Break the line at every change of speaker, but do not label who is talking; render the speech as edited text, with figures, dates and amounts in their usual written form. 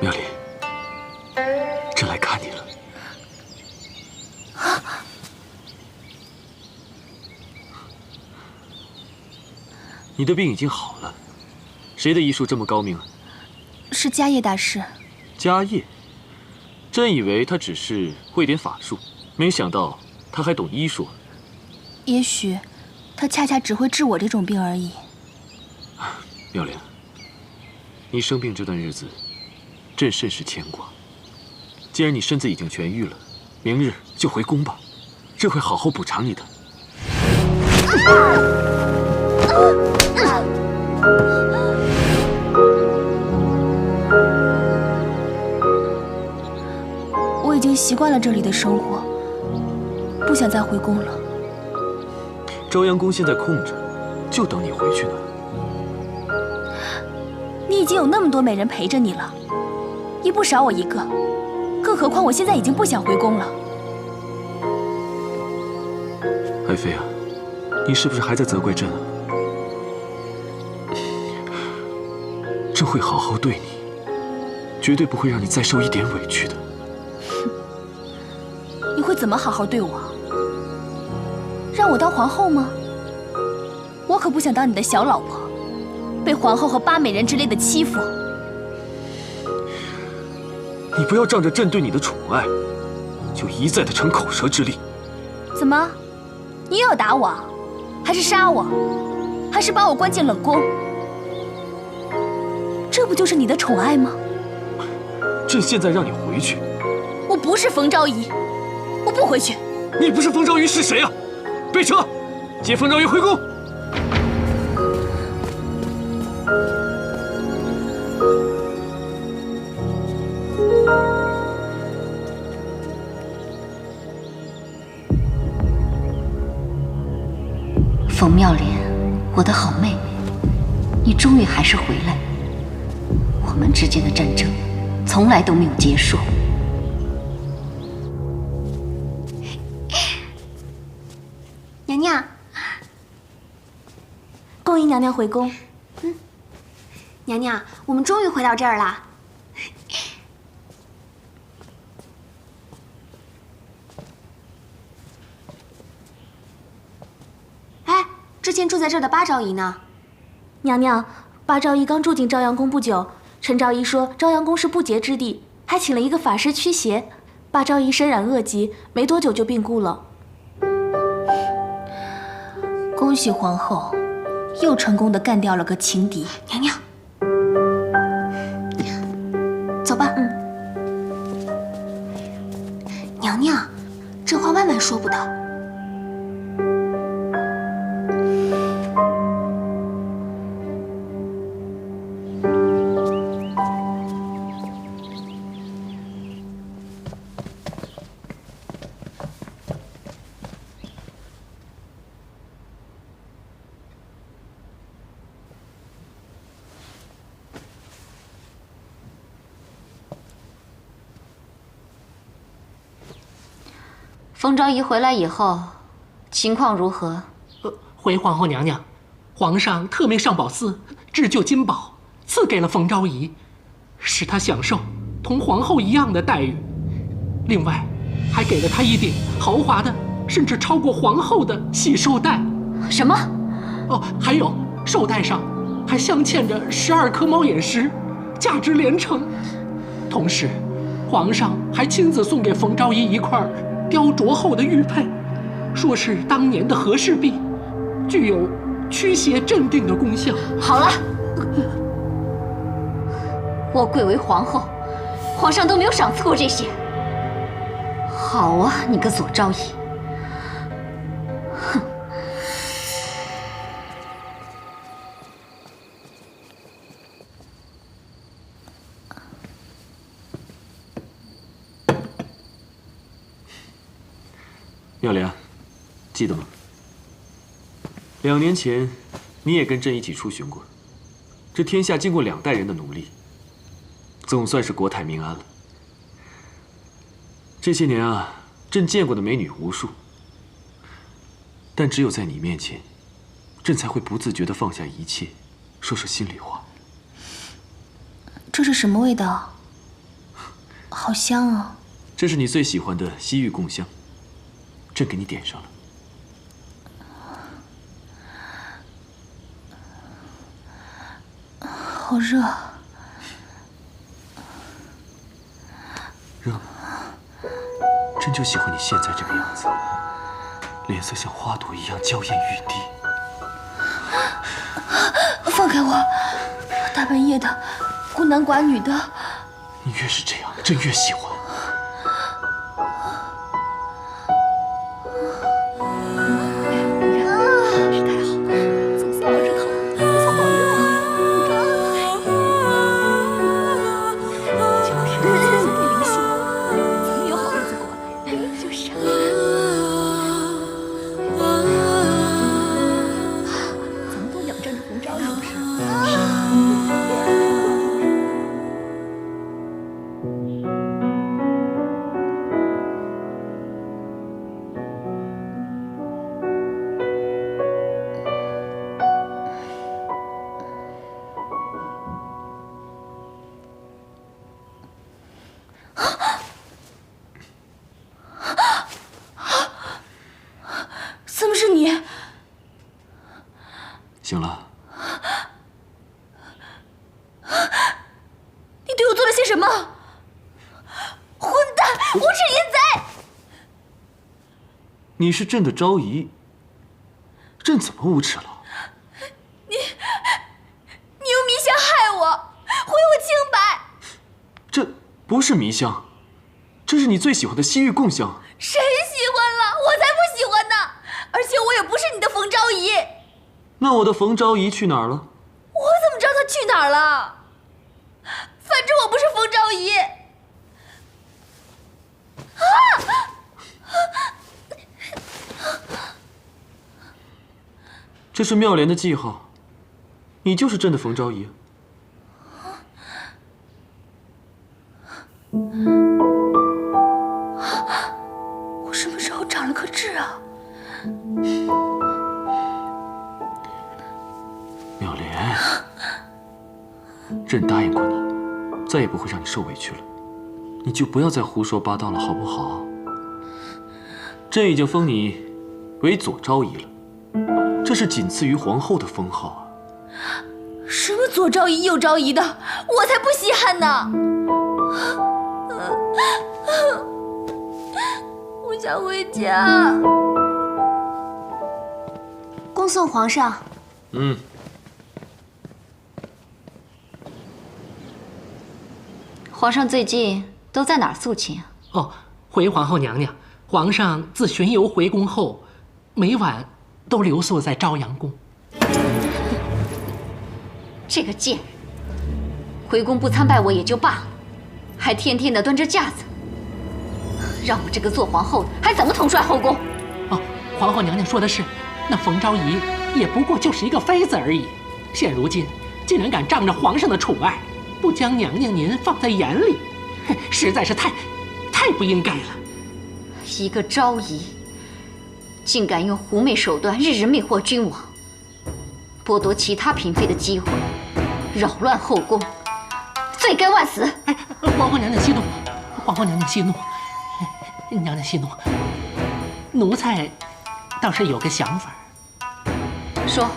妙莲，朕来看你了。你的病已经好了，谁的医术这么高明啊？
是迦叶大师。
迦叶，朕以为他只是会点法术，没想到他还懂医术。
也许，他恰恰只会治我这种病而已。
妙莲，你生病这段日子，朕甚是牵挂。既然你身子已经痊愈了，明日就回宫吧，朕会好好补偿你的。
我已经习惯了这里的生活，不想再回宫了。
朝阳宫现在空着，就等你回去呢。
你已经有那么多美人陪着你了，也不少我一个，更何况我现在已经不想回宫了。
爱妃啊，你是不是还在责怪朕啊？朕会好好对你，绝对不会让你再受一点委屈的。
你会怎么好好对我？让我当皇后吗？我可不想当你的小老婆，被皇后和八美人之类的欺负。
你不要仗着朕对你的宠爱，就一再的逞口舌之力。
怎么，你又要打我，还是杀我，还是把我关进冷宫？这不就是你的宠爱吗？
朕现在让你回去。
我不是冯昭仪，我不回去。
你不是冯昭仪是谁啊？备车，接冯昭仪回宫。
冯妙莲，我的好妹妹，你终于还是回来了。我们之间的战争从来都没有结束。
娘娘，恭迎娘娘回宫。
娘娘，我们终于回到这儿了。哎，之前住在这儿的八昭仪呢？
娘娘，八昭仪刚住进朝阳宫不久，陈昭仪说朝阳宫是不洁之地，还请了一个法师驱邪。八昭仪身染恶疾，没多久就病故了。
恭喜皇后，又成功的干掉了个情敌。
娘娘，走吧。娘娘，这话万万说不得。
冯昭仪回来以后，情况如何？
回皇后娘娘，皇上特命上宝寺制就金宝，赐给了冯昭仪，使她享受同皇后一样的待遇。另外，还给了她一顶豪华的，甚至超过皇后的喜寿带。
什么？
哦，还有寿带上还镶嵌着12颗猫眼石，价值连城。同时，皇上还亲自送给冯昭仪一块雕琢后的玉佩，说是当年的和氏璧，具有驱邪镇定的功效。
好了，我贵为皇后，皇上都没有赏赐过这些。好啊，你个左昭仪！哼！
妙莲，记得吗？2年前，你也跟朕一起出巡过。这天下经过2代人的努力，总算是国泰民安了。这些年啊，朕见过的美女无数，但只有在你面前，朕才会不自觉地放下一切，说说心里话。
这是什么味道？好香啊！
这是你最喜欢的西域贡香，朕给你点上了。
好热。
热吗？朕就喜欢你现在这个样子，脸色像花朵一样娇艳欲滴。
放开我！大半夜的，孤男寡女的。
你越是这样，朕越喜欢。
怎么是你？
醒了。
你对我做了些什么？混蛋，无耻淫贼！
你是朕的昭仪，朕怎么无耻了？
你用迷香害我，毁我清白。
这不是迷香，这是你最喜欢的西域贡香。
谁喜欢了？我才不喜欢呢！而且我也不是你的冯昭仪。
那我的冯昭仪去哪儿了？
我怎么知道她去哪儿了？反正我不是冯昭仪。
这是妙莲的记号，你就是朕的冯昭仪。
我什么时候长了颗痣啊？
妙莲，朕答应过你，再也不会让你受委屈了，你就不要再胡说八道了，好不好？朕已经封你为左昭仪了，这是仅次于皇后的封号啊。
什么左昭仪右昭仪的，我才不稀罕呢！我想回家。
恭送皇上。
嗯。
皇上最近都在哪儿肃亲啊？
哦，回皇后娘娘，皇上自巡游回宫后，每晚都留宿在朝阳宫。
这个贱人，回宫不参拜我也就罢了，还天天的端着架子，让我这个做皇后的还怎么统帅后宫？
哦，皇后娘娘说的是，那冯昭仪也不过就是一个妃子而已，现如今竟然敢仗着皇上的宠爱，不将娘娘您放在眼里，实在是太不应该了。
一个昭仪，竟敢用狐媚手段日日魅惑君王，剥夺其他嫔妃的机会，扰乱后宫，罪该万死！
哎，皇后娘娘息怒，皇后娘娘息怒，娘娘息怒。奴才倒是有个想法。
说。